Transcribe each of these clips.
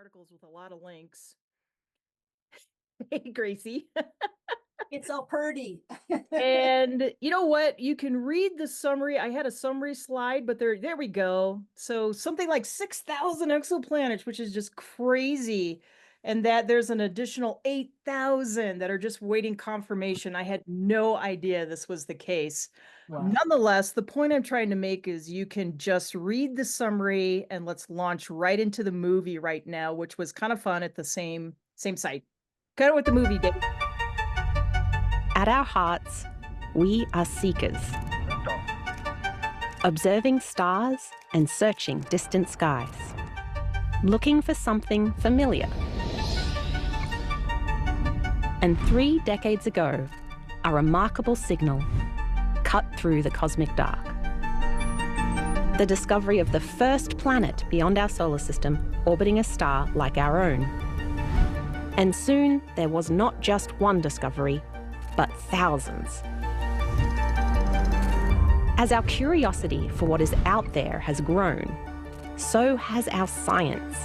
articles with a lot of links. Hey, Gracie. It's so pretty. And you know what? You can read the summary. I had a summary slide, but there we go. So something like 6,000 exoplanets, which is just crazy. And that there's an additional 8,000 that are just waiting confirmation. I had no idea this was the case. Wow. Nonetheless, the point I'm trying to make is you can just read the summary and let's launch right into the movie right now, which was kind of fun at the same site. Kind of with the movie, Dave. At our hearts, we are seekers, observing stars and searching distant skies, looking for something familiar. And 3 decades ago, a remarkable signal cut through the cosmic dark. The discovery of the first planet beyond our solar system orbiting a star like our own. And soon, there was not just one discovery, but thousands. As our curiosity for what is out there has grown, so has our science.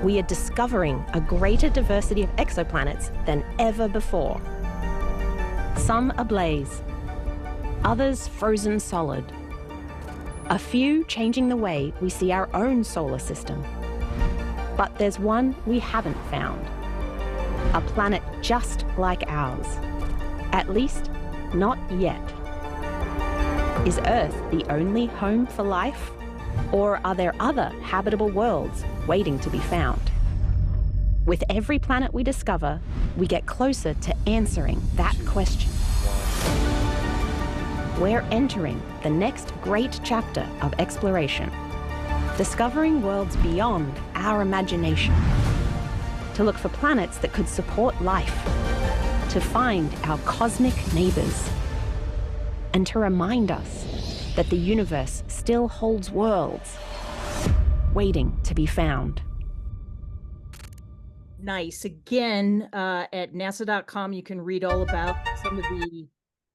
We are discovering a greater diversity of exoplanets than ever before. Some ablaze, others frozen solid. A few changing the way we see our own solar system. But there's one we haven't found. A planet just like ours. At least, not yet. Is Earth the only home for life? Or are there other habitable worlds waiting to be found? With every planet we discover, we get closer to answering that question. We're entering the next great chapter of exploration, discovering worlds beyond our imagination, to look for planets that could support life, to find our cosmic neighbors, and to remind us that the universe still holds worlds waiting to be found. Nice. Again, at nasa.com, you can read all about some of the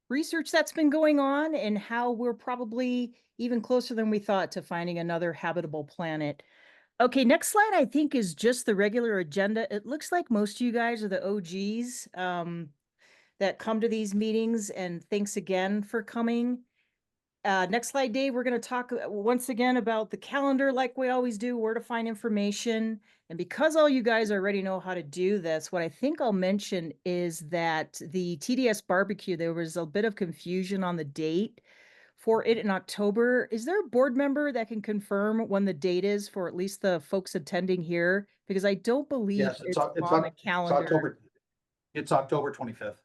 research that's been going on and how we're probably even closer than we thought to finding another habitable planet. Okay, next slide, I think, is just the regular agenda. It looks like most of you guys are the OGs that come to these meetings, and thanks again for coming. Next slide, Dave, we're going to talk once again about the calendar like we always do, where to find information. And because all you guys already know how to do this, what I think I'll mention is that the TDS barbecue, there was a bit of confusion on the date for it in October. Is there a board member that can confirm when the date is for at least the folks attending here? Because I don't believe Yes, it's on the calendar. It's October 25th. So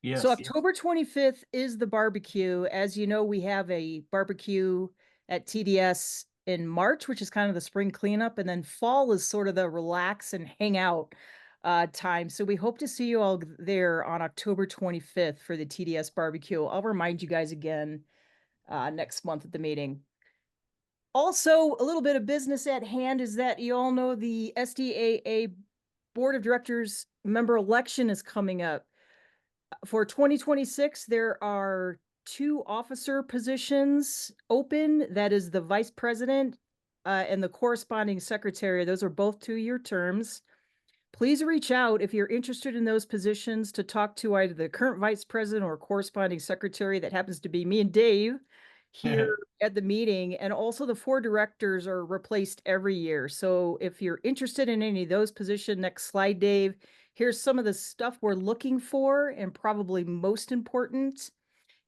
Yes. October 25th is the barbecue. As you know, we have a barbecue at TDS in March, which is kind of the spring cleanup, and then fall is sort of the relax and hang out time. So we hope to see you all there on October 25th for the TDS barbecue. I'll remind you guys again next month at the meeting. Also, a little bit of business at hand is that you all know the SDAA Board of Directors member election is coming up. For 2026, there are 2 officer positions open. That is the vice president and the corresponding secretary. Those are both 2-year terms. Please reach out if you're interested in those positions to talk to either the current vice president or corresponding secretary. That happens to be me and Dave here at the meeting. And also the 4 directors are replaced every year. So if you're interested in any of those positions, next slide, Dave. Here's some of the stuff we're looking for, and probably most important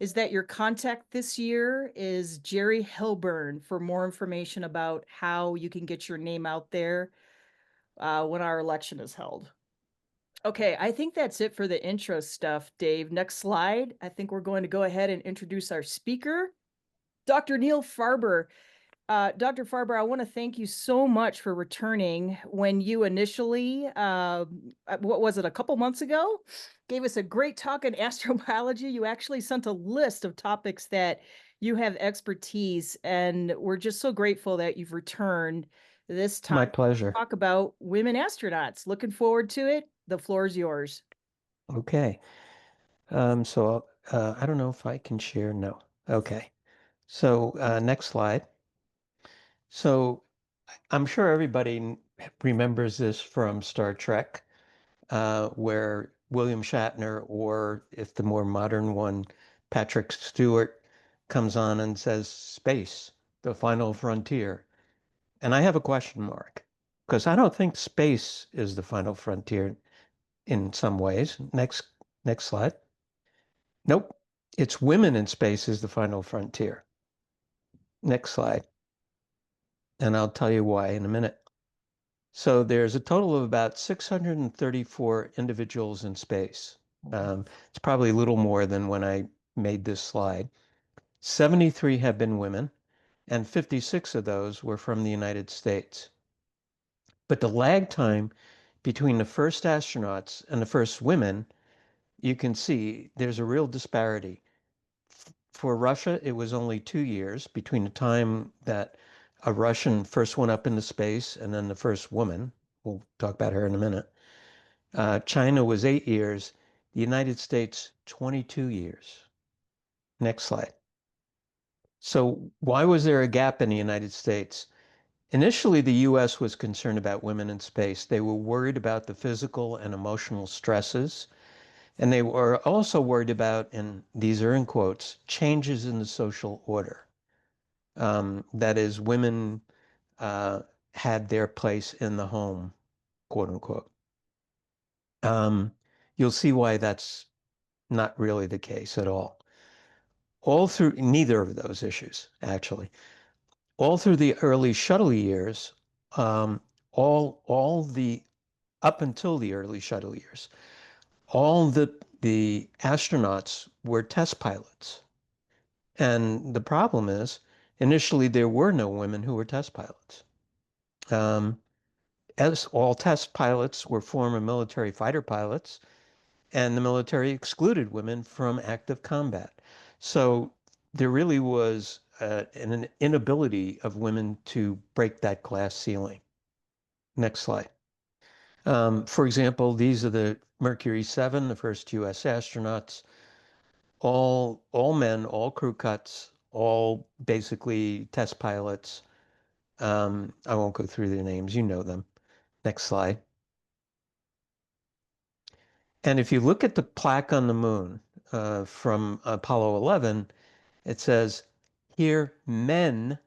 is that your contact this year is Jerry Hilburn for more information about how you can get your name out there when our election is held. Okay, I think that's it for the intro stuff, Dave. Next slide. I think we're going to go ahead and introduce our speaker, Dr. Neil Farber. Dr. Farber, I want to thank you so much for returning when you initially, what was it, a couple months ago, gave us a great talk on astrobiology. You actually sent a list of topics that you have expertise, and we're just so grateful that you've returned this time. My pleasure. To talk about women astronauts. Looking forward to it. The floor is yours. Okay. So I don't know if I can share. No. Okay. So next slide. So I'm sure everybody remembers this from Star Trek, where William Shatner, or if the more modern one, Patrick Stewart, comes on and says, "Space, the final frontier." And I have a question mark, because I don't think space is the final frontier in some ways. Next slide. Nope. It's women in space is the final frontier. Next slide. And I'll tell you why in a minute. So there's a total of about 634 individuals in space. It's probably a little more than when I made this slide. 73 have been women, and 56 of those were from the United States. But the lag time between the first astronauts and the first women, you can see there's a real disparity. For Russia, it was only 2 years between the time that a Russian first went up into space and then the first woman. We'll talk about her in a minute. China was 8 years. The United States, 22 years. Next slide. So why was there a gap in the United States? Initially, the US was concerned about women in space. They were worried about the physical and emotional stresses. And they were also worried about, and these are in quotes, changes in the social order. That is, women had their place in the home, quote unquote. You'll see why that's not really the case at all. All through neither of those issues, actually. All through the early shuttle years, all the up until the early shuttle years, all the astronauts were test pilots. And the problem is, initially there were no women who were test pilots. As all test pilots were former military fighter pilots, and the military excluded women from active combat. So there really was an inability of women to break that glass ceiling. Next slide. For example, these are the Mercury 7, the first US astronauts, all men, all crew cuts, all basically test pilots. I won't go through their names, you know them. Next slide. And if you look at the plaque on the moon from Apollo 11, it says, "Here men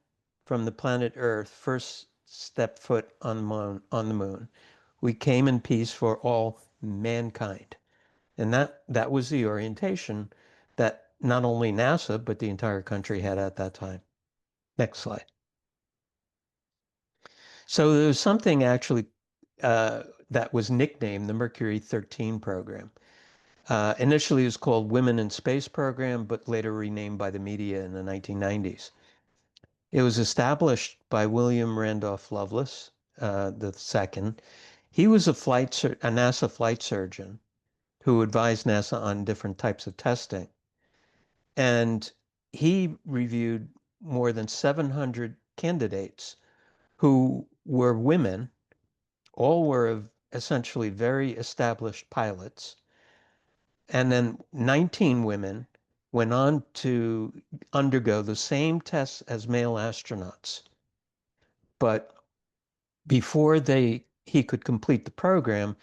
from the planet Earth first stepped foot on the moon. We came in peace for all mankind." And that was the orientation that not only NASA, but the entire country had at that time. Next slide. So there's something actually that was nicknamed the Mercury 13 program. Initially it was called Women in Space Program, but later renamed by the media in the 1990s. It was established by William Randolph Lovelace, the second. He was a NASA flight surgeon who advised NASA on different types of testing. And he reviewed more than 700 candidates who were women, all were essentially very established pilots. And then 19 women went on to undergo the same tests as male astronauts. But before he could complete the program,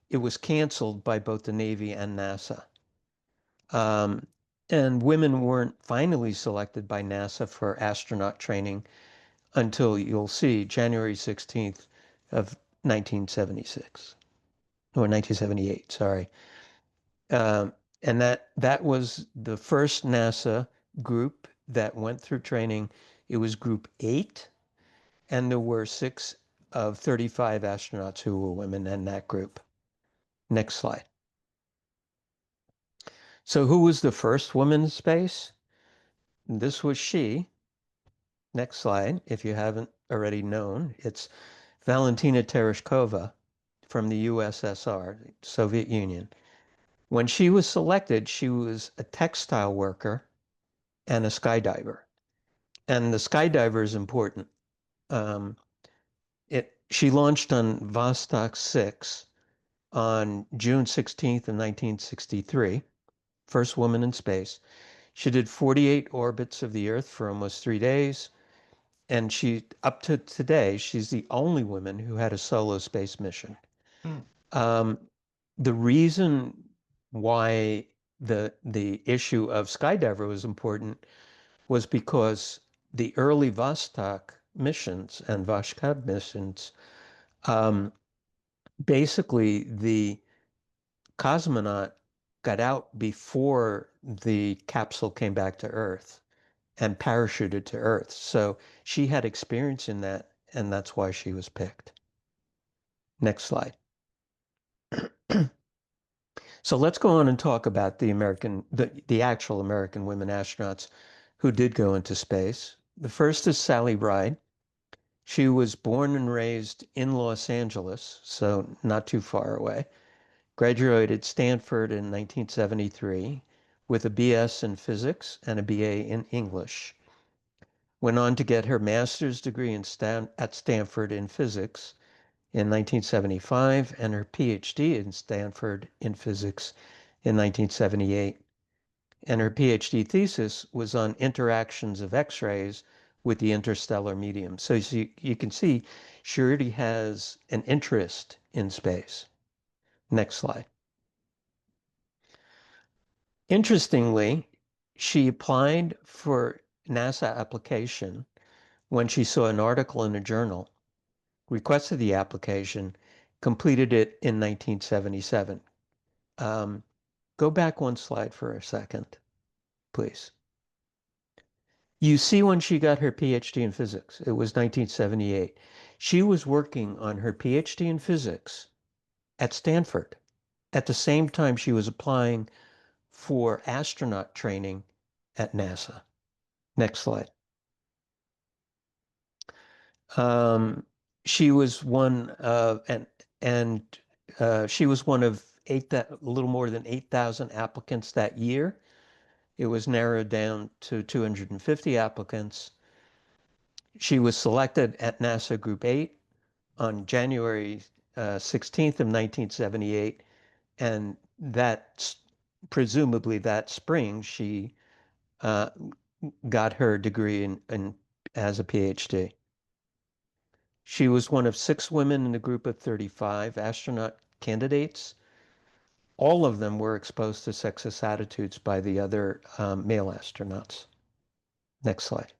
it was canceled by both the Navy and NASA. And women weren't finally selected by NASA for astronaut training until, you'll see, January 16th of 1976, or 1978, sorry. And that was the first NASA group that went through training. It was Group 8, and there were 6 of 35 astronauts who were women in that group. Next slide. So who was the first woman in space? This was she. Next slide, if you haven't already known. It's Valentina Tereshkova from the USSR, Soviet Union. When she was selected, she was a textile worker and a skydiver. And the skydiver is important. She launched on Vostok 6 on June 16th of 1963, first woman in space. She did 48 orbits of the Earth for almost 3 days. And she, up to today, she's the only woman who had a solo space mission. Hmm. The reason why the issue of skydiver was important was because the early Vostok missions and Voskhod missions, um, basically the cosmonaut got out before the capsule came back to Earth and parachuted to Earth. So she had experience in that, and that's why she was picked. Next slide. So let's go on and talk about the actual American women astronauts who did go into space. The first is Sally Ride. She was born and raised in Los Angeles, so not too far away. Graduated Stanford in 1973 with a BS in physics and a BA in English. Went on to get her master's degree at Stanford in physics in 1975 and her PhD in Stanford in physics in 1978. And her PhD thesis was on interactions of X-rays with the interstellar medium. So you can see she already has an interest in space. Next slide. Interestingly, she applied for NASA application when she saw an article in a journal, requested the application, completed it in 1977. Go back one slide for a second, please. You see when she got her PhD in physics, it was 1978. She was working on her PhD in physics at Stanford at the same time she was applying for astronaut training at NASA. Next slide. She was one of she was one of a little more than 8,000 applicants that year. It was narrowed down to 250 applicants. She was selected at NASA Group 8 on January 16th of 1978, and presumably that spring she uh, got her degree as a PhD. She was one of 6 women in a group of 35 astronaut candidates. All of them were exposed to sexist attitudes by the other male astronauts. Next slide.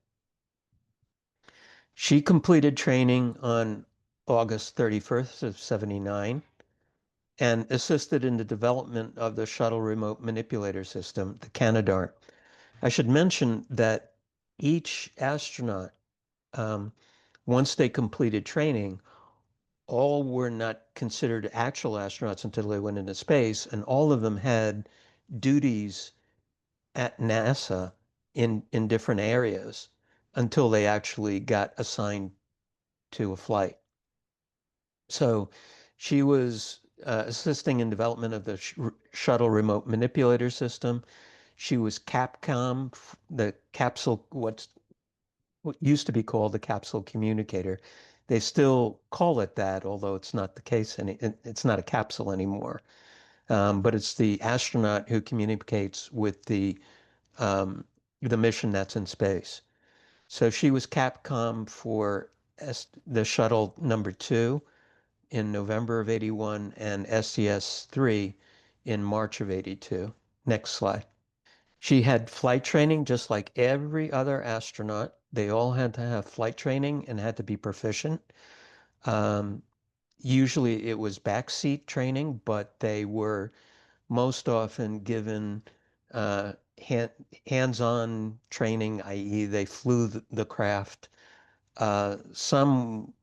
She completed training on August 31st of 79 and assisted in the development of the shuttle remote manipulator system, the Canadarm. I should mention that each astronaut, once they completed training, all were not considered actual astronauts until they went into space, and all of them had duties at NASA in different areas until they actually got assigned to a flight. So she was assisting in development of the shuttle remote manipulator system. She was Capcom, the capsule, what used to be called the capsule communicator. They still call it that, although it's not the case, and it's not a capsule anymore. But it's the astronaut who communicates with the mission that's in space. So she was Capcom for the shuttle number 2 in November of 81 and STS-3 in March of 82. Next slide. She had flight training just like every other astronaut. They all had to have flight training and had to be proficient. Usually it was backseat training, but they were most often given hands-on training, i.e. they flew the craft. Some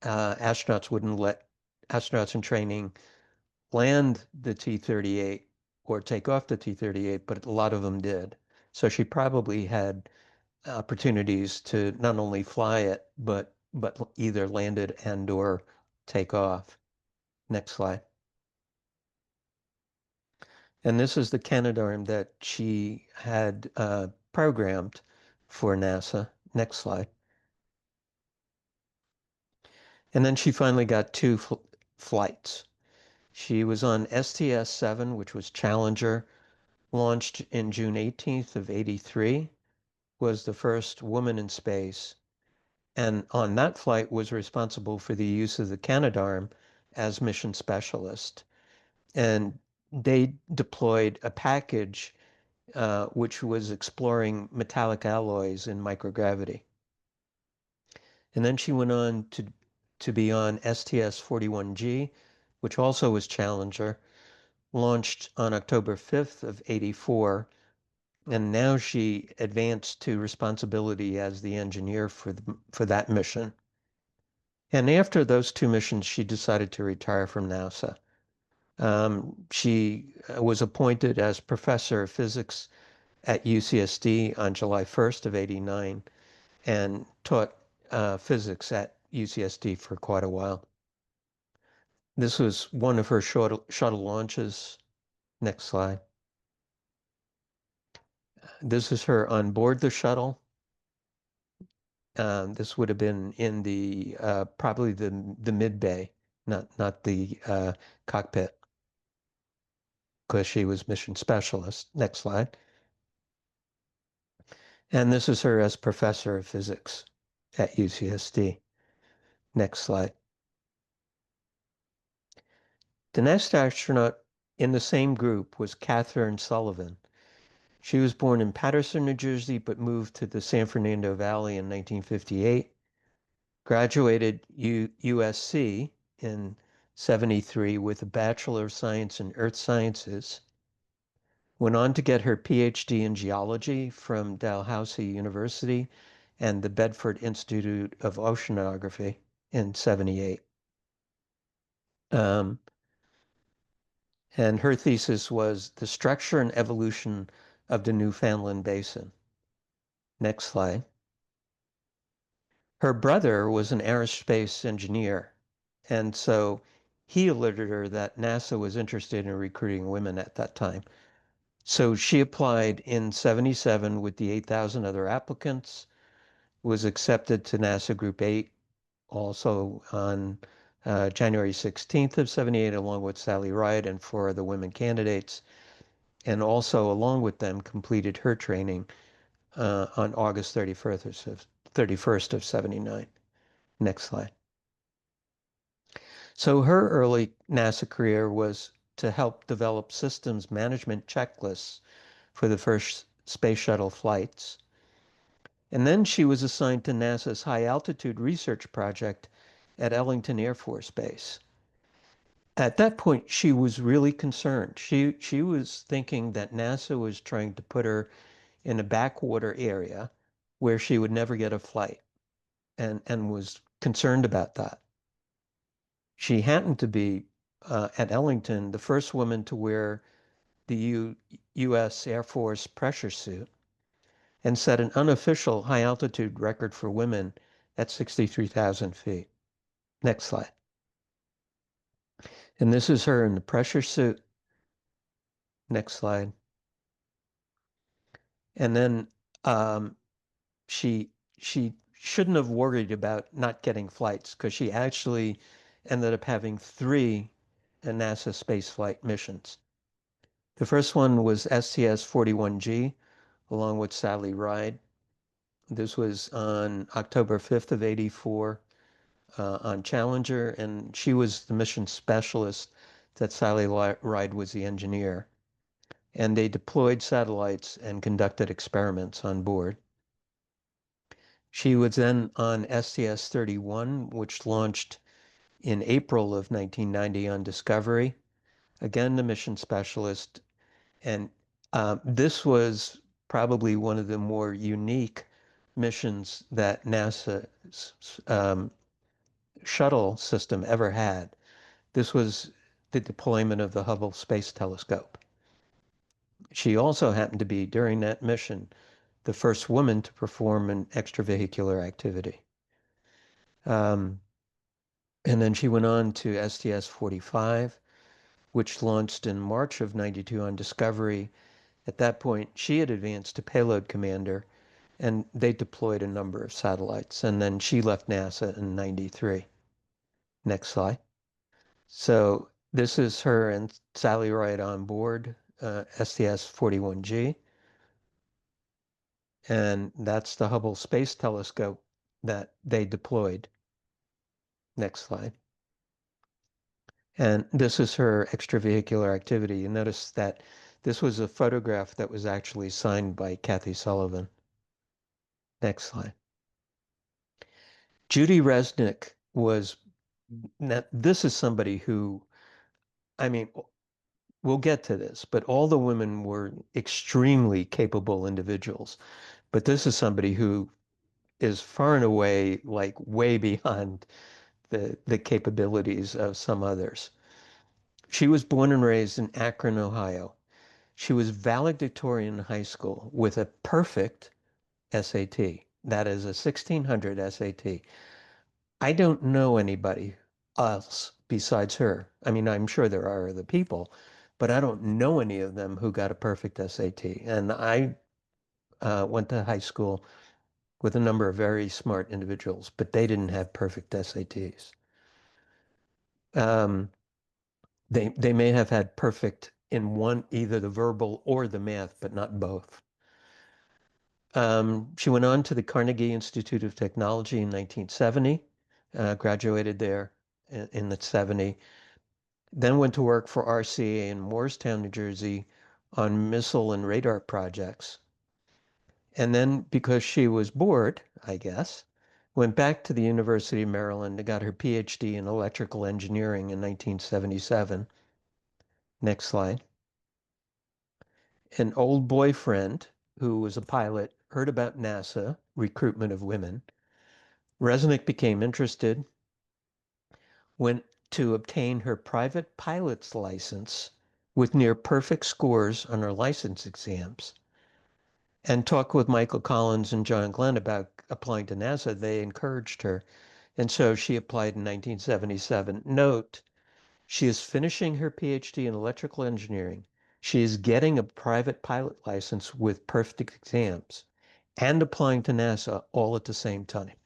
astronauts wouldn't let astronauts in training land the T-38 or take off the T-38, but a lot of them did. So she probably had opportunities to not only fly it, but either land it and or take off. Next slide. And this is the Canadarm that she had programmed for NASA. Next slide. And then she finally got 2 flights. She was on STS-7, which was Challenger, launched in June 18th of 83, was the first woman in space. and on that flight was responsible for the use of the Canadarm as mission specialist. And they deployed a package which was exploring metallic alloys in microgravity. And then she went on to be on STS-41G, which also was Challenger, launched on October 5th of 84. And now she advanced to responsibility as the engineer for that mission. And after those two missions, she decided to retire from NASA. She was appointed as professor of physics at UCSD on July 1st of 89 and taught physics at UCSD for quite a while. This was one of her shuttle launches. Next slide. This is her on board the shuttle. This would have been in the probably the mid bay, not the cockpit, because she was mission specialist. Next slide. And this is her as professor of physics at UCSD. Next slide. The next astronaut in the same group was Catherine Sullivan. She was born in Paterson, New Jersey, but moved to the San Fernando Valley in 1958. Graduated USC in 73 with a Bachelor of Science in Earth Sciences. Went on to get her PhD in geology from Dalhousie University and the Bedford Institute of Oceanography in 78. And her thesis was the structure and evolution of the Newfoundland Basin. Next slide. Her brother was an aerospace engineer, and so he alerted her that NASA was interested in recruiting women at that time. So she applied in 77 with the 8,000 other applicants, was accepted to NASA Group 8, also on January 16th of 78, along with Sally Ride and 4 other women candidates, and also along with them completed her training on August 31st of 79. Next slide. So her early NASA career was to help develop systems management checklists for the first space shuttle flights. And then she was assigned to NASA's high altitude research project at Ellington Air Force Base. At that point, she was really concerned. She was thinking that NASA was trying to put her in a backwater area where she would never get a flight, and was concerned about that. She happened to be at Ellington the first woman to wear the U.S. Air Force pressure suit and set an unofficial high altitude record for women at 63,000 feet. Next slide. And this is her in the pressure suit. Next slide. And then she shouldn't have worried about not getting flights, because she actually ended up having 3 NASA spaceflight missions. The first one was STS-41G, along with Sally Ride. This was on October 5th of 84 on Challenger, and she was the mission specialist that Sally Ride was the engineer. And they deployed satellites and conducted experiments on board. She was then on STS-31, which launched in April of 1990 on Discovery. Again, the mission specialist. And this was probably one of the more unique missions that NASA's shuttle system ever had. This was the deployment of the Hubble Space Telescope. She also happened to be, during that mission, the first woman to perform an extravehicular activity. And then she went on to STS-45, which launched in March of 92 on Discovery. At that point, she had advanced to payload commander, and they deployed a number of satellites. And then she left NASA in 93. Next slide. So this is her and Sally Ride on board STS-41G. And that's the Hubble Space Telescope that they deployed. Next slide. And this is her extravehicular activity. You notice that this was a photograph that was actually signed by Kathy Sullivan. Next slide. Judy Resnick was, now, this is somebody who, I mean, we'll get to this, but all the women were extremely capable individuals. But this is somebody who is far and away, like way beyond the capabilities of some others. She was born and raised in Akron, Ohio. She was valedictorian in high school with a perfect SAT. That is a 1600 SAT. I don't know anybody else besides her. I mean, I'm sure there are other people, but I don't know any of them who got a perfect SAT. And I went to high school with a number of very smart individuals, but they didn't have perfect SATs. They may have had perfect in one, either the verbal or the math, but not both. She went on to the Carnegie Institute of Technology in 1970, graduated there in the 70, then went to work for RCA in Morristown, New Jersey on missile and radar projects. And then because she was bored, I guess, went back to the University of Maryland and got her PhD in electrical engineering in 1977. Next slide. An old boyfriend who was a pilot heard about NASA recruitment of women. Resnick became interested, went to obtain her private pilot's license with near perfect scores on her license exams, and talked with Michael Collins and John Glenn about applying to NASA. They encouraged her, and so she applied in 1977. Note, she is finishing her PhD in electrical engineering. She is getting a private pilot license with perfect exams and applying to NASA all at the same time.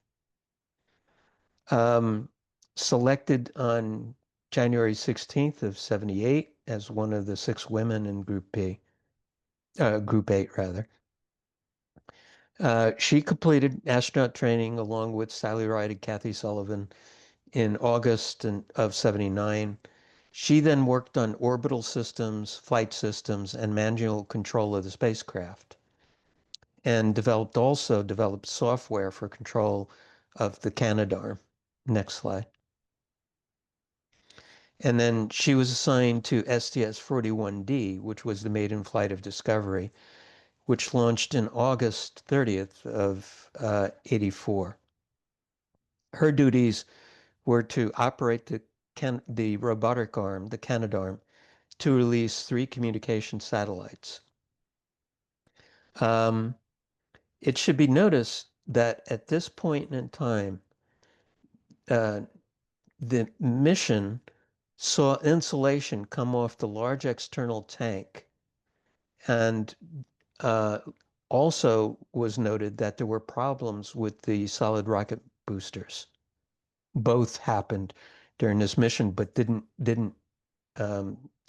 Selected on January 16th of 78 as one of the 6 women in Group B, Group 8 rather. She completed astronaut training along with Sally Ride and Kathy Sullivan in August of 79. She then worked on orbital systems, flight systems, and manual control of the spacecraft, and developed software for control of the Canadarm. Next slide. And then she was assigned to STS-41D, which was the maiden flight of Discovery, which launched in August 30th of 84. Her duties were to operate the robotic arm, the Canadarm, to release 3 communication satellites. It should be noticed that at this point in time, the mission saw insulation come off the large external tank, and also was noted that there were problems with the solid rocket boosters. Both happened during this mission, but didn't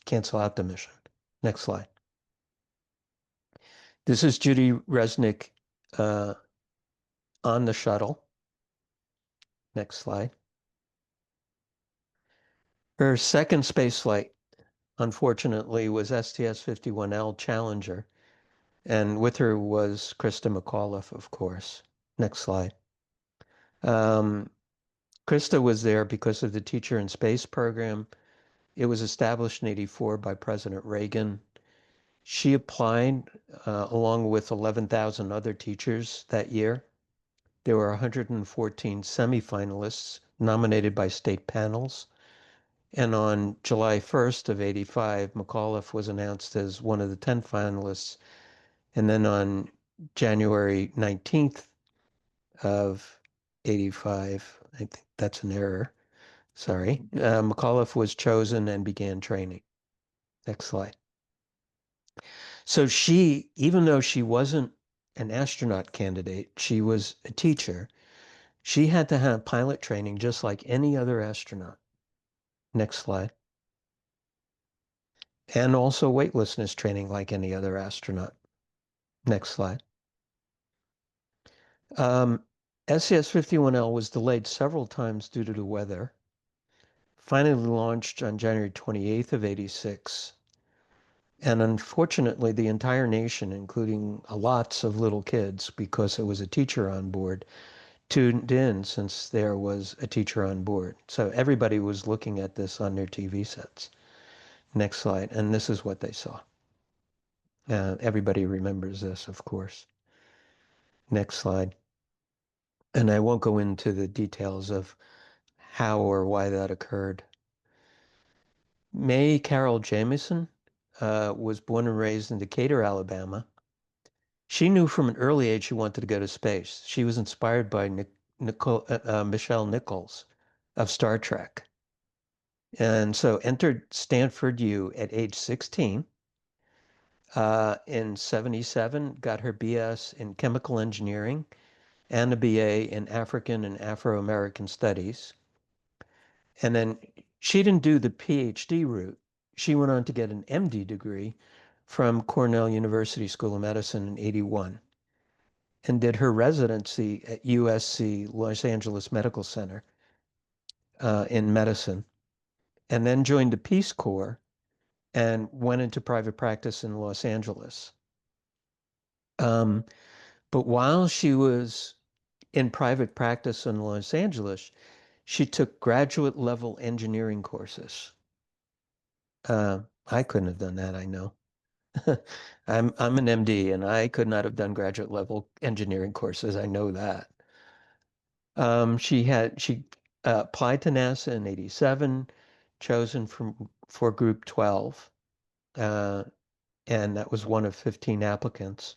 cancel out the mission. Next slide. This is Judy Resnick on the shuttle. Next slide. Her second space flight, unfortunately, was STS-51L Challenger, and with her was Krista McAuliffe, of course. Next slide. Krista was there because of the Teacher in Space program. It was established in 84 by President Reagan. She applied along with 11,000 other teachers that year. There were 114 semifinalists nominated by state panels. And on July 1st of 85, McAuliffe was announced as one of the 10 finalists. And then on January 19th of 85, I think that's an error, sorry, McAuliffe was chosen and began training. Next slide. So she, even though she wasn't an astronaut candidate, she was a teacher. She had to have pilot training just like any other astronaut. Next slide. And also weightlessness training like any other astronaut. Next slide. SCS-51L was delayed several times due to the weather. Finally launched on January 28th of 86. And unfortunately, the entire nation, including lots of little kids, because there was a teacher on board, tuned in since there was a teacher on board. So everybody was looking at this on their TV sets. Next slide. And this is what they saw. Everybody remembers this, of course. Next slide. And I won't go into the details of how or why that occurred. Mae Carol Jamieson was born and raised in Decatur, Alabama. She knew from an early age she wanted to go to space. She was inspired by Michelle Nichols of Star Trek. And so entered Stanford U at age 16. In 77, got her BS in chemical engineering and a BA in African and Afro-American studies. And then she didn't do the PhD route. She went on to get an MD degree from Cornell University School of Medicine in 81 and did her residency at USC Los Angeles Medical Center in medicine, and then joined the Peace Corps and went into private practice in Los Angeles. But while she was in private practice in Los Angeles, she took graduate level engineering courses. I couldn't have done that, I know. I'm an MD and I could not have done graduate level engineering courses. I know that. She applied to NASA in 87, chosen for Group 12, and that was one of 15 applicants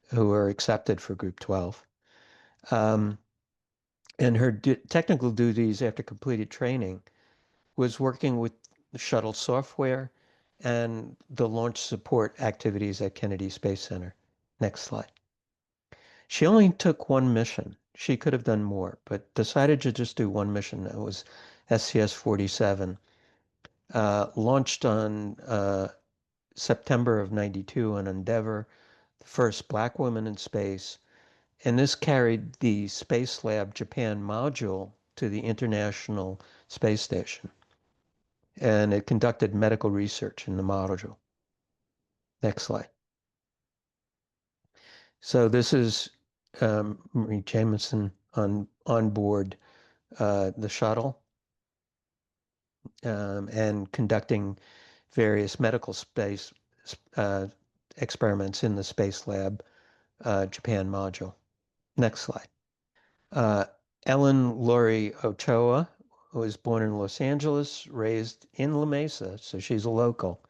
who were accepted for Group 12. And her technical duties after completed training was working with the shuttle software and the launch support activities at Kennedy Space Center. Next slide. She only took one mission. She could have done more, but decided to just do one mission. That was SCS-47. Launched on September of 92 on Endeavour, the first black woman in space. And this carried the Space Lab Japan module to the International Space Station. And it conducted medical research in the module. Next slide. So this is Marie Jamieson on board the shuttle and conducting various medical space experiments in the Space Lab Japan module. Next slide. Ellen Laurie Ochoa was born in Los Angeles, raised in La Mesa, so she's a local.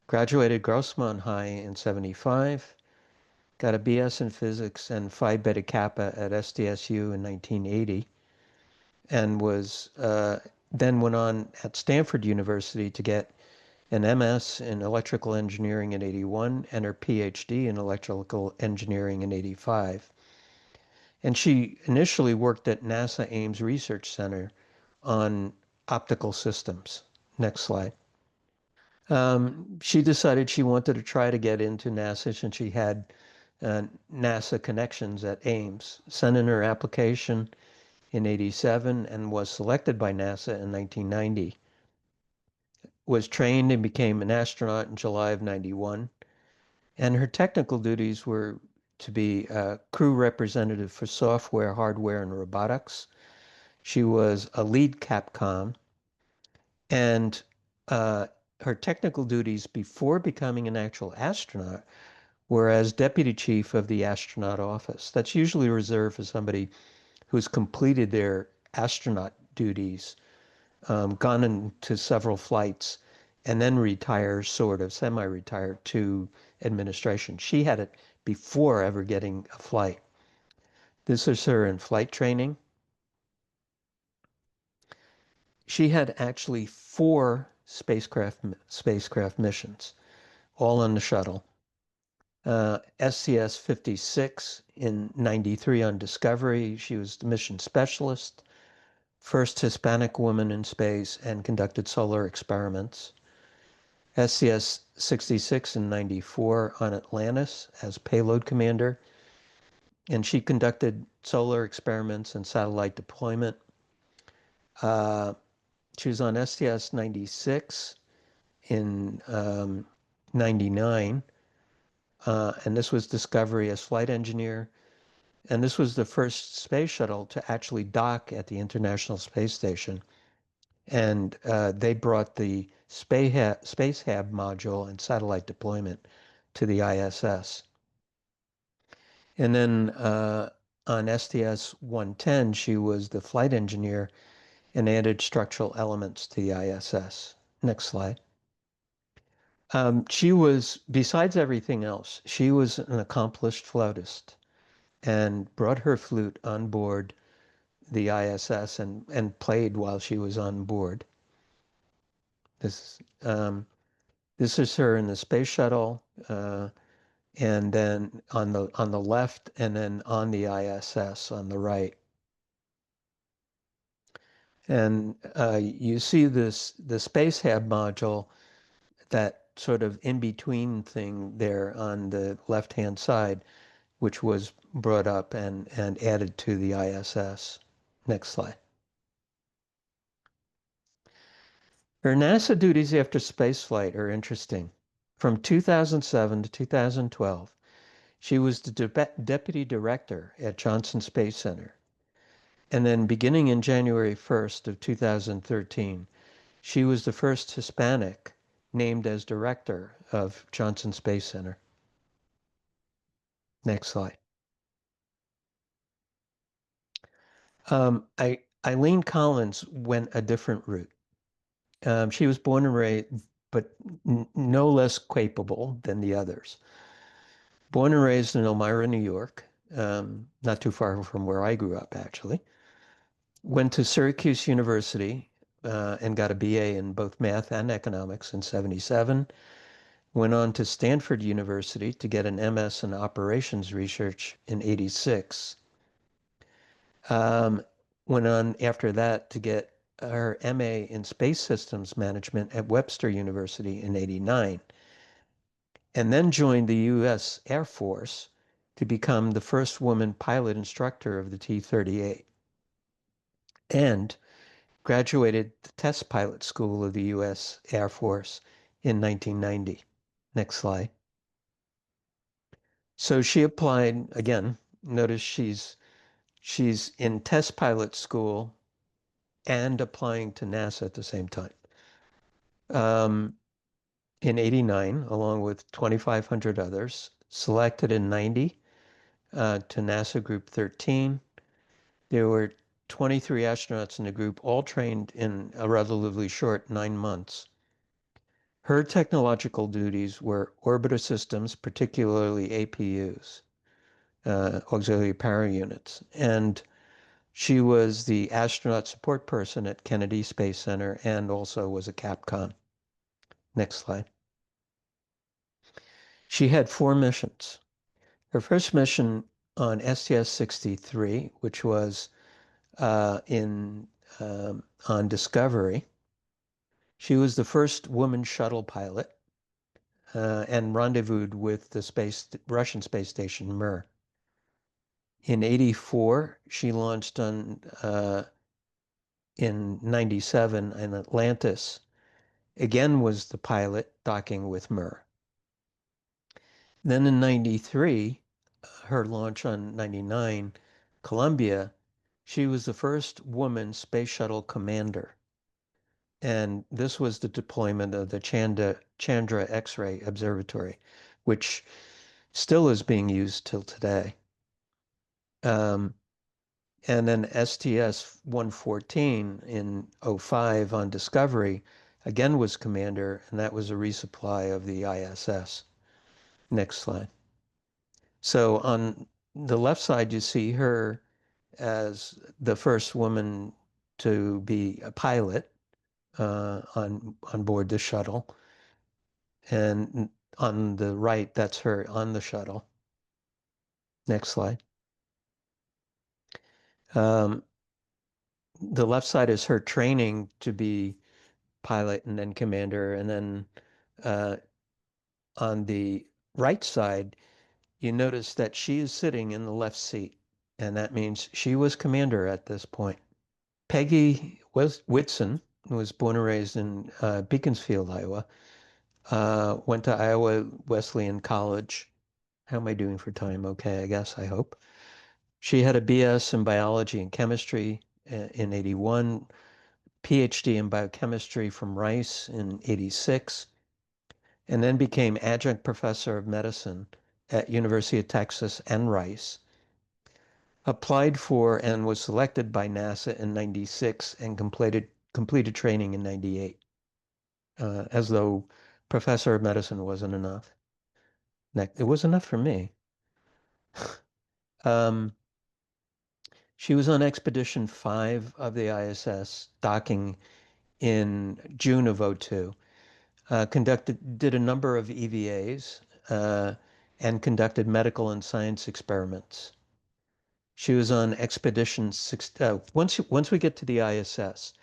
Graduated Grossmont High in 75. Got a BS in physics and Phi Beta Kappa at SDSU in 1980, and was then went on at Stanford University to get an MS in electrical engineering in 81 and her PhD in electrical engineering in 85. And she initially worked at NASA Ames Research Center on optical systems. Next slide. She decided she wanted to try to get into NASA since she had NASA connections at Ames. Sent in her application in 87 and was selected by NASA in 1990. Was trained and became an astronaut in July of 91. And her technical duties were to be a crew representative for software, hardware, and robotics. She was a lead Capcom. And her technical duties before becoming an actual astronaut were as deputy chief of the astronaut office. That's usually reserved for somebody who's completed their astronaut duties, gone into several flights, and then retires, sort of semi-retired to administration. She had it before ever getting a flight. This is her in flight training. She had actually 4 spacecraft missions, all on the shuttle. SCS-56 in 93 on Discovery. She was the mission specialist, first Hispanic woman in space, and conducted solar experiments. SCS-66 in 94 on Atlantis as payload commander. and she conducted solar experiments and satellite deployment. She was on STS 96 in 99, and this was Discovery as flight engineer. And this was the first space shuttle to actually dock at the International Space Station. And they brought the Space Hab module and satellite deployment to the ISS. And then on STS 110, she was the flight engineer and added structural elements to the ISS. Next slide. She was, besides everything else, she was an accomplished flautist and brought her flute on board the ISS and played while she was on board. This is her in the space shuttle, and then on the left, and then on the ISS on the right. And you see the Space Hab module, that sort of in-between thing there on the left-hand side, which was brought up and added to the ISS. Next slide. Her NASA duties after spaceflight are interesting. From 2007 to 2012, she was the deputy director at Johnson Space Center. And then beginning in January 1st of 2013, she was the first Hispanic named as director of Johnson Space Center. Next slide. Eileen Collins went a different route. She was born and raised, but no less capable than the others. Born and raised in Elmira, New York, not too far from where I grew up, actually. Went to Syracuse University and got a BA in both math and economics in 77. Went on to Stanford University to get an MS in operations research in 86. Went on after that to get her MA in space systems management at Webster University in 89. And then joined the US Air Force to become the first woman pilot instructor of the T-38. And graduated the test pilot school of the US Air Force in 1990. Next slide. So she applied, again, notice she's in test pilot school and applying to NASA at the same time. In 89, along with 2,500 others, selected in 90 to NASA Group 13. There were 23 astronauts in the group, all trained in a relatively short 9 months. Her technological duties were orbiter systems, particularly APUs, auxiliary power units. And she was the astronaut support person at Kennedy Space Center and also was a Capcom. Next slide. She had 4 missions. Her first mission on STS-63, which was on Discovery. She was the first woman shuttle pilot and rendezvoused with the Russian space station Mir. In 84, she launched in 97 in Atlantis. Again was the pilot docking with Mir. Then in 93, her launch on 99, Columbia, she was the first woman space shuttle commander. And this was the deployment of the Chandra X-ray Observatory, which still is being used till today. And then STS-114 in 05 on Discovery, again was commander, and that was a resupply of the ISS. Next slide. So on the left side, you see her as the first woman to be a pilot on board the shuttle. And on the right, that's her on the shuttle. Next slide. The left side is her training to be pilot and then commander. And then on the right side, you notice that she is sitting in the left seat, and that means she was commander at this point. Peggy Whitson was born and raised in Beaconsfield, Iowa. Went to Iowa Wesleyan College. How am I doing for time? Okay, I guess, I hope. She had a BS in biology and chemistry in 81, PhD in biochemistry from Rice in 86, and then became adjunct professor of medicine at University of Texas and Rice. Applied for and was selected by NASA in 96 and completed training in 98, as though professor of medicine wasn't enough. It was enough for me. She was on Expedition 5 of the ISS, docking in June of 02. Did a number of EVAs and conducted medical and science experiments. She was on Expedition 6. Once we get to the ISS,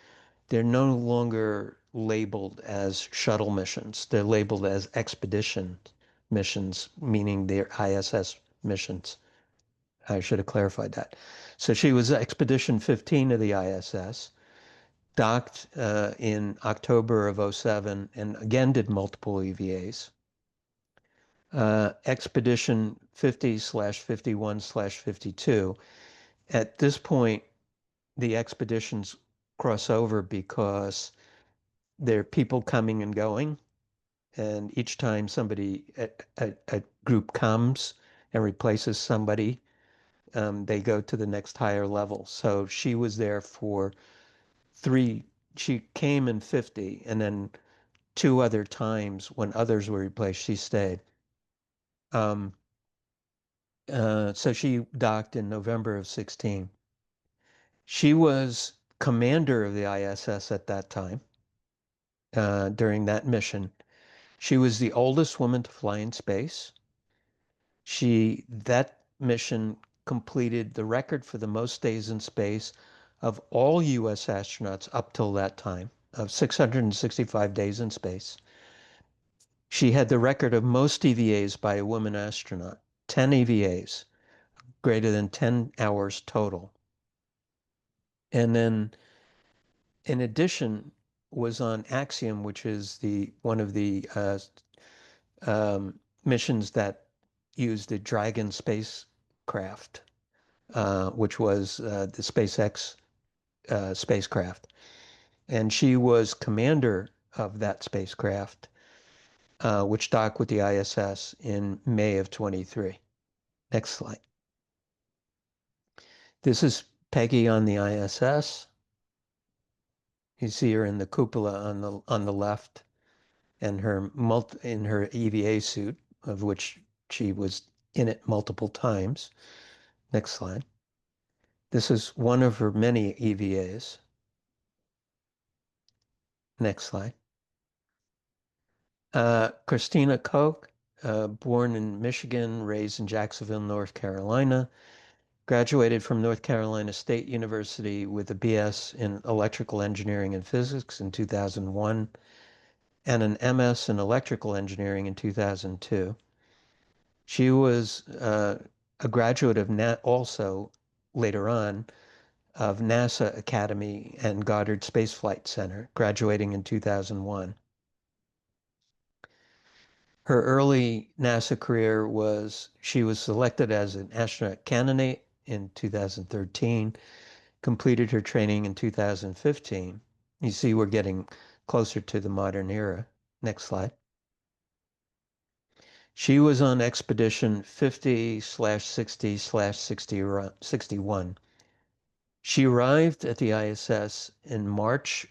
they're no longer labeled as shuttle missions. They're labeled as expedition missions, meaning they're ISS missions. I should have clarified that. So she was Expedition 15 of the ISS, docked in October of 07, and again did multiple EVAs. Expedition 50/51/52. At this point, the expeditions cross over because there are people coming and going, and each time a group comes and replaces somebody, they go to the next higher level. So she was there for she came in 50, and then 2 other times when others were replaced, she stayed. So she docked in November of 16. She was commander of the ISS at that time, during that mission. She was the oldest woman to fly in space. That mission completed the record for the most days in space of all US astronauts up till that time, of 665 days in space. She had the record of most EVAs by a woman astronaut, 10 EVAs, greater than 10 hours total. And then, in addition, was on Axiom, which is one of the missions that used the Dragon spacecraft, which was the SpaceX spacecraft. And she was commander of that spacecraft, which docked with the ISS in May of 23. Next slide. This is Peggy on the ISS. You see her in the cupola on the left, and in her EVA suit, of which she was in it multiple times. Next slide. This is one of her many EVAs. Next slide. Christina Koch, born in Michigan, raised in Jacksonville, North Carolina, graduated from North Carolina State University with a BS in electrical engineering and physics in 2001 and an MS in electrical engineering in 2002. She was a graduate of also later on of NASA Academy and Goddard Space Flight Center, graduating in 2001. Her early NASA career she was selected as an astronaut candidate in 2013, completed her training in 2015. You see, we're getting closer to the modern era. Next slide. She was on Expedition 50/60/61. She arrived at the ISS on March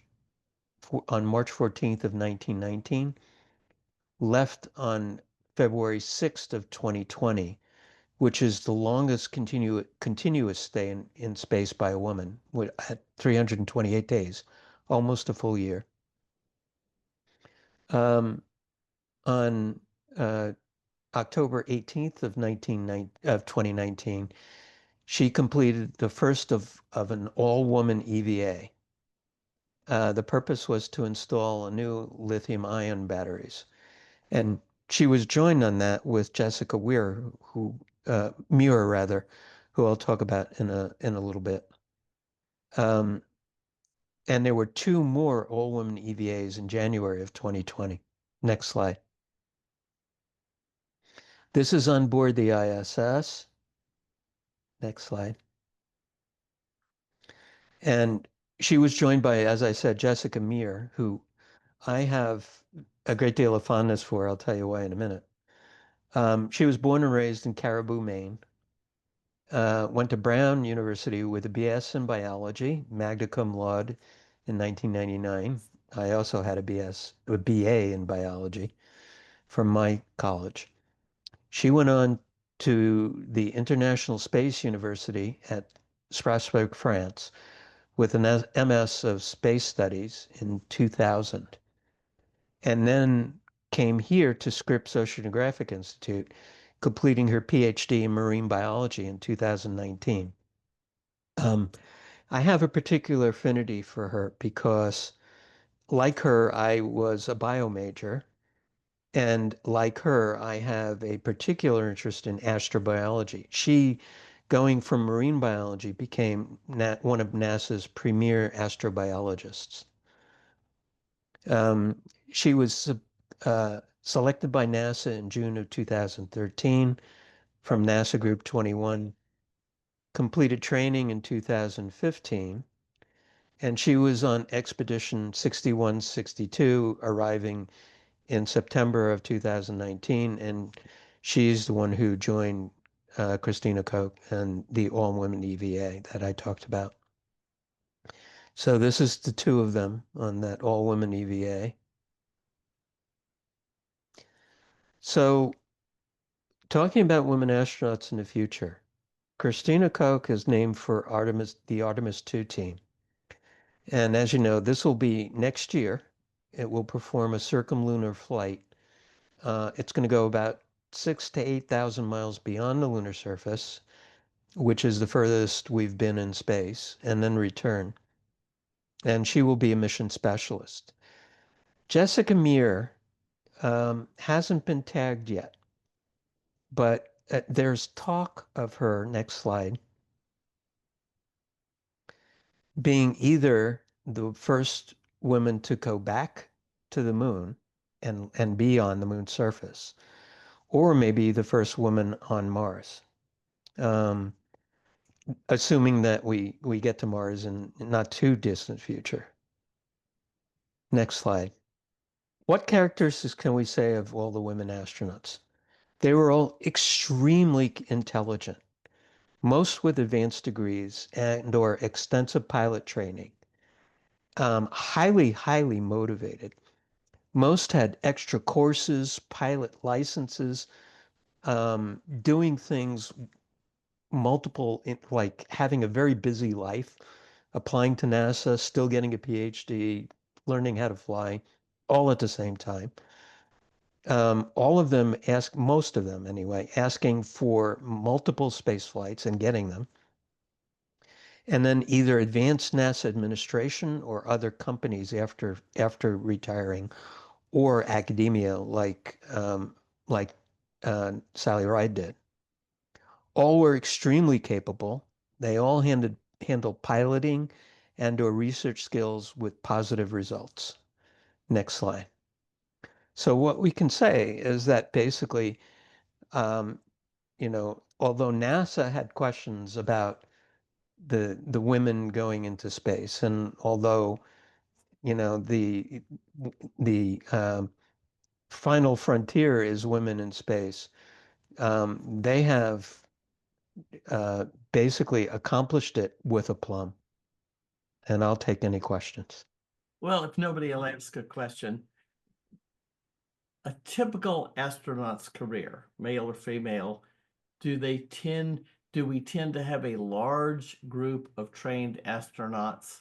14th of 1919, left on February 6th of 2020, which is the longest continuous stay in space by a woman, at 328 days, almost a full year. On October 18th of 2019, she completed the first of an all-woman EVA. The purpose was to install a new lithium-ion batteries. And she was joined on that with Jessica Muir rather, who I'll talk about in a little bit. And there were 2 more all-women EVAs in January of 2020. Next slide. This is on board the ISS. Next slide. And she was joined by, as I said, Jessica Muir, who I have a great deal of fondness for. I'll tell you why in a minute. She was born and raised in Caribou, Maine. Went to Brown University with a BS in biology, magna cum laude in 1999. I also had a BA in biology from my college. She went on to the International Space University at Strasbourg, France, with an MS of Space Studies in 2000, and then came here to Scripps Oceanographic Institute, completing her PhD in marine biology in 2019. I have a particular affinity for her because, like her, I was a bio major. And like her, I have a particular interest in astrobiology. She, going from marine biology, became one of NASA's premier astrobiologists. She was selected by NASA in June of 2013 from NASA Group 21, completed training in 2015, and she was on Expedition 6162, arriving in September of 2019, and she's the one who joined Christina Koch and the all-women EVA that I talked about. So this is the 2 of them on that all-women EVA. So talking about women astronauts in the future, Christina Koch is named for the Artemis II team. And as you know, this will be next year. It will perform a circumlunar flight. It's going to go about 6,000 to 8,000 miles beyond the lunar surface, which is the furthest we've been in space, and then return. And she will be a mission specialist. Jessica Muir hasn't been tagged yet, but there's talk of her, next slide, being either the first woman to go back to the moon and be on the moon's surface, or maybe the first woman on Mars. Assuming that we get to Mars in not too distant future. Next slide. What characteristics can we say of all the women astronauts? They were all extremely intelligent, most with advanced degrees and or extensive pilot training, highly motivated. Most had extra courses, pilot licenses, doing things like having a very busy life, applying to NASA, still getting a PhD, learning how to fly, all at the same time. All of them most of them anyway, asking for multiple space flights and getting them. And then either advanced NASA administration or other companies after retiring, or academia like Sally Ride did. All were extremely capable. They all handled piloting and or research skills with positive results. Next slide. So what we can say is that basically, although NASA had questions about the women going into space, and although, the final frontier is women in space, they have basically accomplished it with aplomb. And I'll take any questions. Well, if nobody will ask a question, a typical astronaut's career, male or female, do we tend to have a large group of trained astronauts,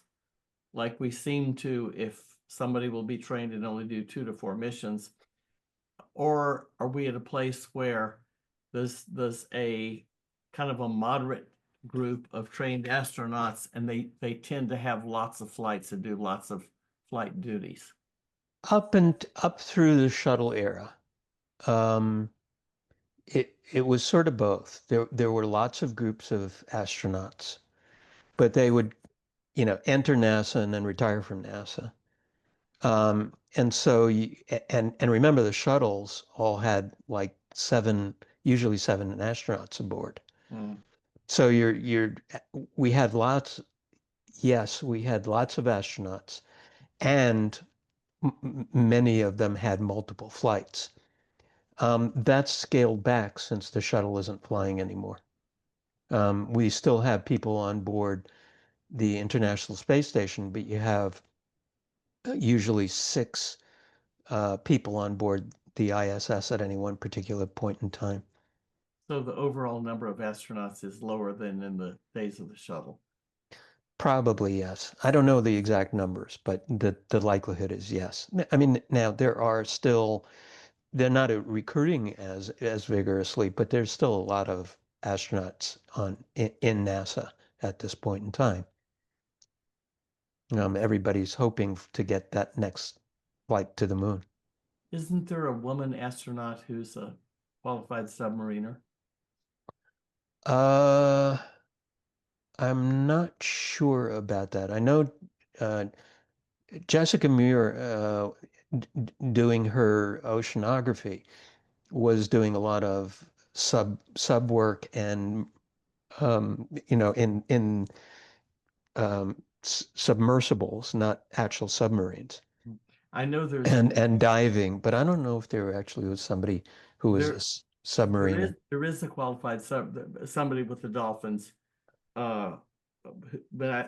like we seem to if somebody will be trained and only do 2 to 4 missions? Or are we at a place where there's a kind of a moderate group of trained astronauts, and they tend to have lots of flights and do lots of flight duties? Up through the shuttle era, It was sort of both. There were lots of groups of astronauts, but they would, enter NASA and then retire from NASA. And so and remember the shuttles all had like usually seven astronauts aboard. Mm. So we had lots, yes, we had lots of astronauts, and many of them had multiple flights. That's scaled back since the shuttle isn't flying anymore. We still have people on board the International Space Station, but you have usually six people on board the ISS at any one particular point in time. So the overall number of astronauts is lower than in the days of the shuttle. Probably yes. I don't know the exact numbers, but the likelihood is yes. I mean, now they're not recruiting as vigorously, but there's still a lot of astronauts in NASA at this point in time. Everybody's hoping to get that next flight to the moon. Isn't there a woman astronaut who's a qualified submariner? I'm not sure about that. I know Jessica Muir, doing her oceanography, was doing a lot of sub work and in submersibles, not actual submarines, I know there's and diving. But I don't know if there actually was somebody who was There- a submariner. there is a qualified somebody with the dolphins. But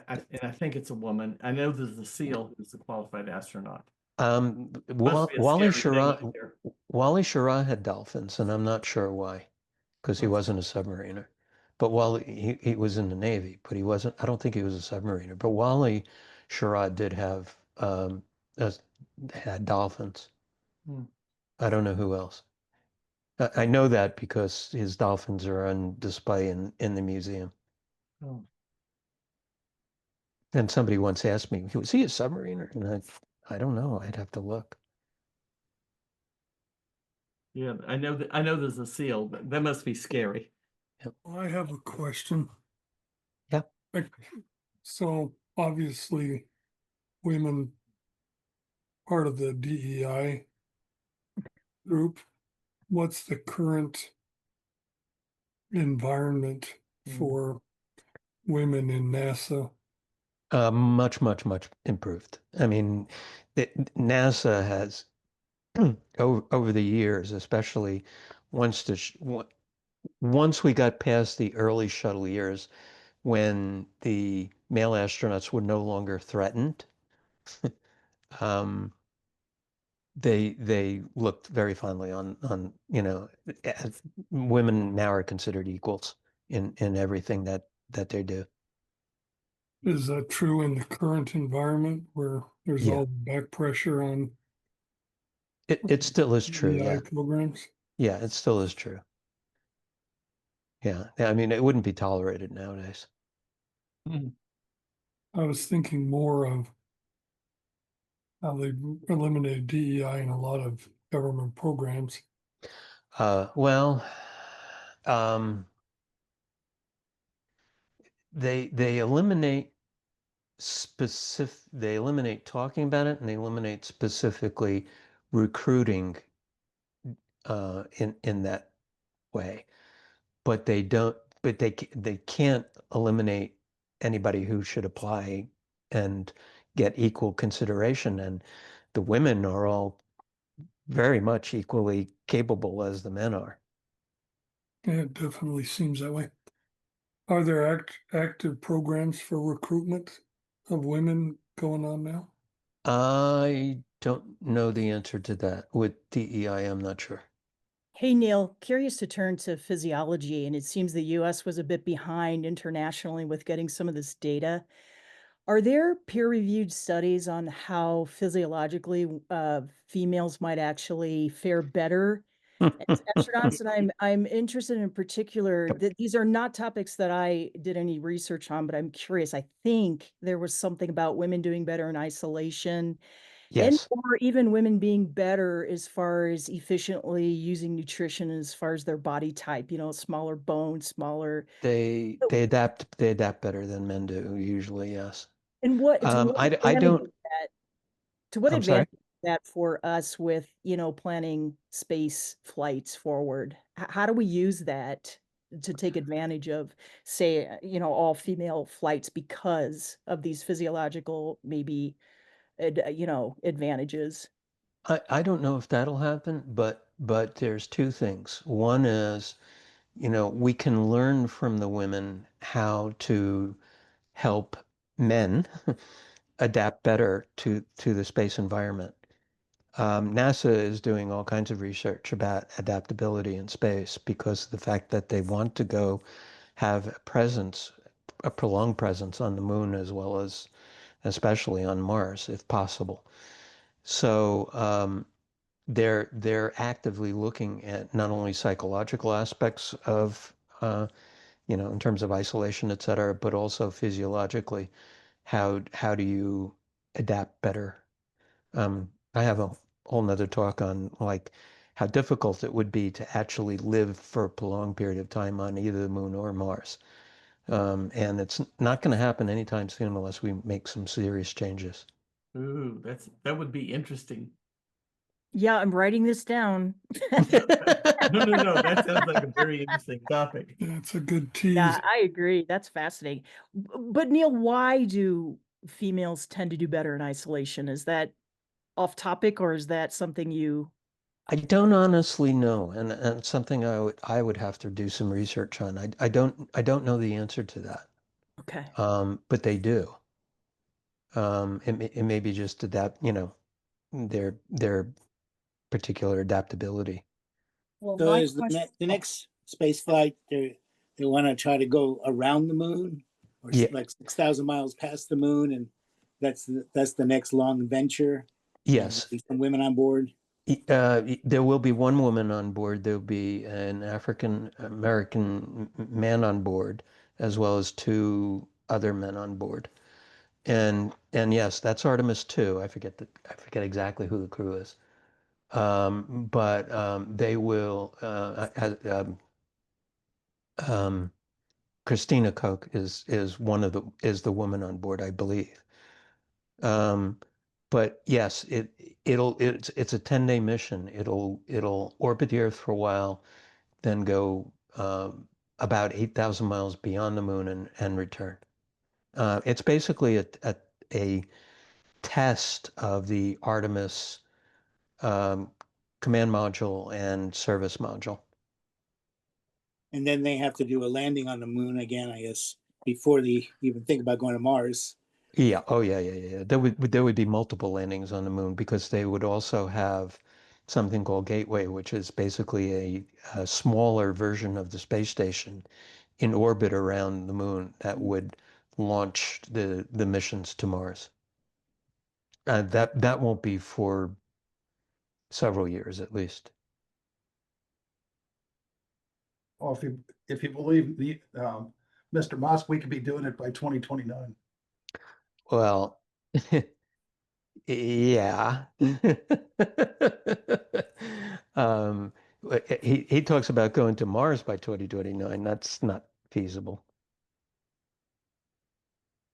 I think it's a woman. I know there's a SEAL who's a qualified astronaut. Must be a Wally scary thing out Schirra, there. Wally Schirra had dolphins, and I'm not sure why, because he Oh. wasn't a submariner. But Wally, he was in the Navy, but he wasn't. I don't think he was a submariner. But Wally Schirra did have had dolphins. Hmm. I don't know who else. I know that because his dolphins are on display in the museum. Oh. And somebody once asked me, was he a submariner? And I don't know. I'd have to look. Yeah, I know there's a SEAL, but that must be scary. I have a question. Yeah. So obviously, women part of the DEI group. What's the current environment for women in NASA? Much, much, much improved. I mean, NASA has over the years, especially once once we got past the early shuttle years, when the male astronauts were no longer threatened, they looked very fondly on as women now are considered equals in everything that they do. Is that true in the current environment where there's Yeah. all back pressure on It still is true. DEI Yeah. programs? Yeah, it still is true. Yeah. I mean, it wouldn't be tolerated nowadays. I was thinking more of how they eliminated DEI in a lot of government programs. Well, they eliminate they eliminate talking about it, and they eliminate specifically recruiting in that way. But they don't. But they can't eliminate anybody who should apply and get equal consideration. And the women are all very much equally capable as the men are. Yeah, it definitely seems that way. Are there active programs for recruitment of women going on now? I don't know the answer to that. With DEI, I'm not sure. Hey, Neil, curious to turn to physiology, and it seems the US was a bit behind internationally with getting some of this data. Are there peer-reviewed studies on how physiologically females might actually fare better as astronauts? And I'm interested in particular that these are not topics that I did any research on, but I'm curious. I think there was something about women doing better in isolation And Yes, or even women being better as far as efficiently using nutrition as far as their body type, smaller bones, smaller. they adapt better than men do usually, yes. And what to what I advantage don't, is that? To what I'm sorry. advantage is that for us with, planning space flights forward? How do we use that to take advantage of, say, all female flights because of these physiological maybe advantages? I don't know if that'll happen, but there's two things. One is, we can learn from the women how to help men adapt better to the space environment. NASA is doing all kinds of research about adaptability in space because of the fact that they want to go have a presence, a prolonged presence on the moon as well as especially on Mars, if possible. So they're actively looking at not only psychological aspects of in terms of isolation, et cetera, but also physiologically, how do you adapt better? I have a whole nother talk on like how difficult it would be to actually live for a prolonged period of time on either the moon or Mars. And it's not going to happen anytime soon unless we make some serious changes. Ooh, that would be interesting. Yeah, I'm writing this down. No. That sounds like a very interesting topic. That's a good tease. Yeah, I agree. That's fascinating. But Neil, why do females tend to do better in isolation? Is that off topic or is that something you? I don't honestly know, and it's something I would have to do some research on. I don't know the answer to that. Okay. But they do. It may be just their particular adaptability. Well, So my is question, the next space flight, they want to try to go around the moon or Yeah. like 6,000 miles past the moon, and that's the next long venture. And there'll Yes. be some women on board. There will be one woman on board. There'll be an African American man on board, as well as two other men on board. And yes, that's Artemis 2. I forget exactly who the crew is. But they will. Christina Koch is the woman on board, I believe. Um, but yes, it's a 10-day mission. It'll orbit the Earth for a while, then go about 8,000 miles beyond the moon and return. It's basically a test of the Artemis um, command module and service module. And then they have to do a landing on the moon again, I guess, before they even think about going to Mars. Yeah. Oh, yeah. There would be multiple landings on the moon because they would also have something called Gateway, which is basically a smaller version of the space station in orbit around the moon that would launch the missions to Mars. That won't be for several years at least. Well, if you believe Mr. Musk, we could be doing it by 2029. Well, yeah. Um, he talks about going to Mars by 2029. That's not feasible.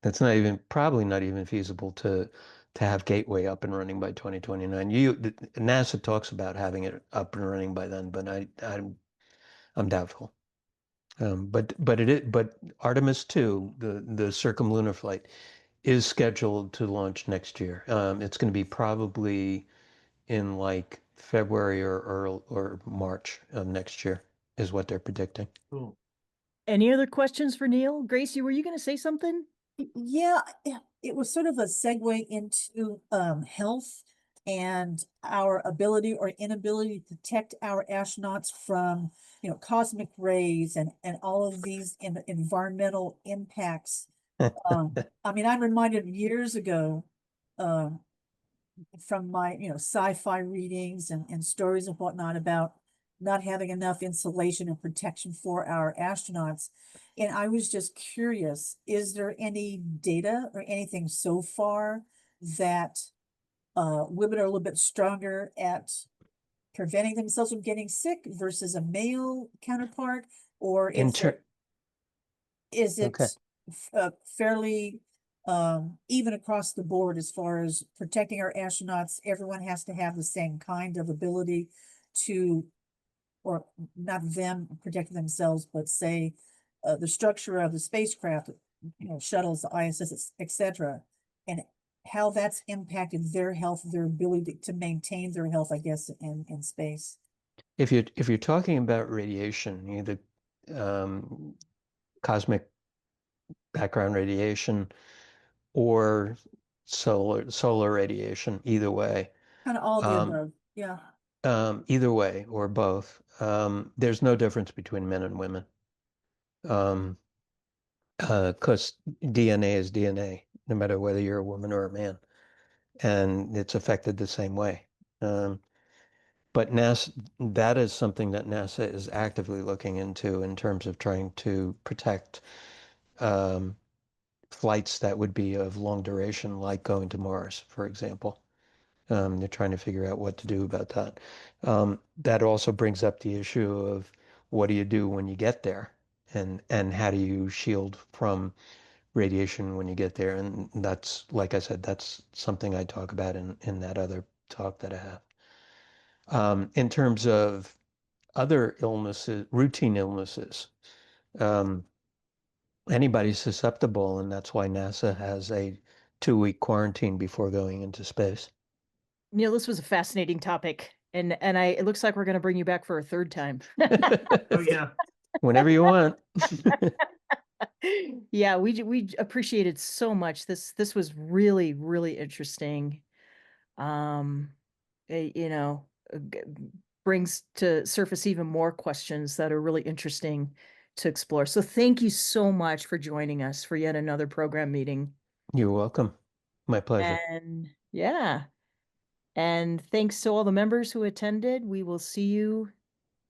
That's probably not even feasible to have Gateway up and running by 2029. NASA talks about having it up and running by then, but I'm doubtful. But Artemis 2, the circumlunar flight, is scheduled to launch next year. It's going to be probably in like February or March of next year is what they're predicting. Cool. Any other questions for Neil? Gracie, were you going to say something? yeah, it was sort of a segue into health and our ability or inability to protect our astronauts from, cosmic rays and all of these environmental impacts. I mean, I'm reminded years ago, um, from my, sci-fi readings and stories and whatnot about not having enough insulation and protection for our astronauts. And I was just curious, is there any data or anything so far that women are a little bit stronger at preventing themselves from getting sick versus a male counterpart, or is Okay. it fairly even across the board as far as protecting our astronauts? Everyone has to have the same kind of ability to, or not them protecting themselves, but say the structure of the spacecraft, shuttles, the ISS, etc., and how that's impacted their health, their ability to maintain their health, I guess, in space. If you're talking about radiation, either cosmic background radiation or solar radiation, either way, Kind of all the um, above, yeah. either way or both, there's no difference between men and women. Because DNA is DNA, no matter whether you're a woman or a man, and it's affected the same way. But NASA, that is something that NASA is actively looking into in terms of trying to protect flights that would be of long duration, like going to Mars, for example. They're trying to figure out what to do about that. That also brings up the issue of what do you do when you get there, and how do you shield from radiation when you get there? And that's, like I said, that's something I talk about in that other talk that I have. In terms of other illnesses, routine illnesses, anybody's susceptible, and that's why NASA has a 2-week quarantine before going into space. Neil, this was a fascinating topic, and it looks like we're going to bring you back for a third time. Oh, yeah. Whenever you want. Yeah, we appreciated so much. This was really, really interesting. You know, brings to surface even more questions that are really interesting to explore. So thank you so much for joining us for yet another program meeting. You're welcome. My pleasure. And yeah, and thanks to all the members who attended. We will see you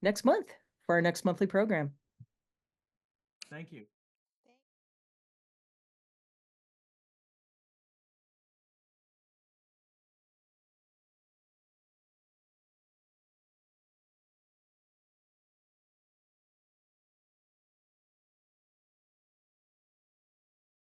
next month for our next monthly program. Thank you.